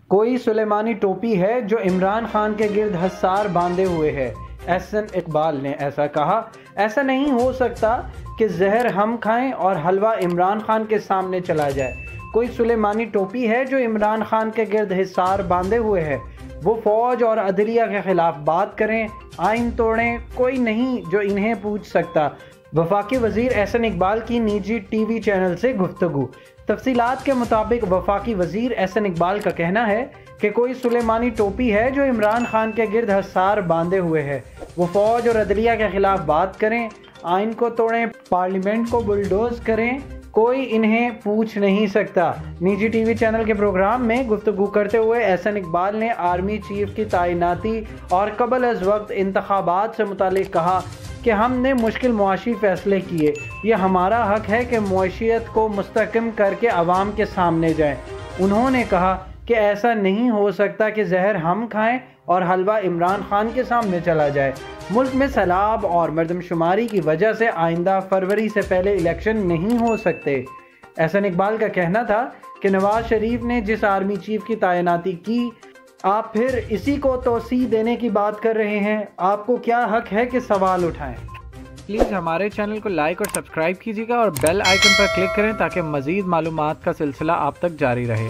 کوئی سلیمانی ٹوپی ہے جو عمران خان کے گرد حصار باندھے ہوئے ہے۔ احسن اقبال نے ایسا کہا۔ ایسا نہیں ہو سکتا کہ زہر ہم کھائیں اور حلوہ عمران خان کے سامنے چلا جائے۔ کوئی سلیمانی ٹوپی ہے جو عمران خان کے گرد حصار باندھے ہوئے ہے۔ وہ فوج اور عدلیہ کے خلاف بات کریں، آئین توڑیں، کوئی نہیں جو انہیں پوچھ سکتا۔ وفاقی وزیر احسن اقبال کی نجی ٹی وی چینل سے گفتگو۔ تفصیلات کے مطابق وفاقی وزیر احسن اقبال کا کہنا ہے کہ کوئی سلیمانی ٹوپی ہے جو عمران خان کے گرد حصار باندھے ہوئے ہے۔ وہ فوج اور عدلیہ کے خلاف بات کریں، آئین کو توڑیں، پارلیمنٹ کو بلڈوز کریں، کوئی انہیں پوچھ نہیں سکتا۔ نجی ٹی وی چینل کے پروگرام میں گفتگو کرتے ہوئے احسن اقبال نے آرمی چیف کی تعیناتی اور قبل از وقت انتخابات سے متعلق کہا کہ ہم نے مشکل معاشی فیصلے کیے۔ یہ ہمارا حق ہے کہ معیشت کو مستحکم کر کے عوام کے سامنے جائیں۔ انہوں نے کہا کہ ایسا نہیں ہو سکتا کہ زہر ہم کھائیں اور حلوہ عمران خان کے سامنے چلا جائے۔ ملک میں سیلاب اور مردم شماری کی وجہ سے آئندہ فروری سے پہلے الیکشن نہیں ہو سکتے۔ احسن اقبال کا کہنا تھا کہ نواز شریف نے جس آرمی چیف کی تعیناتی کی، آپ پھر اسی کو توسیع دینے کی بات کر رہے ہیں۔ آپ کو کیا حق ہے کہ سوال اٹھائیں؟ پلیز ہمارے چینل کو لائک اور سبسکرائب کیجیے گا اور بیل آئیکن پر کلک کریں تاکہ مزید معلومات کا سلسلہ آپ تک جاری رہے۔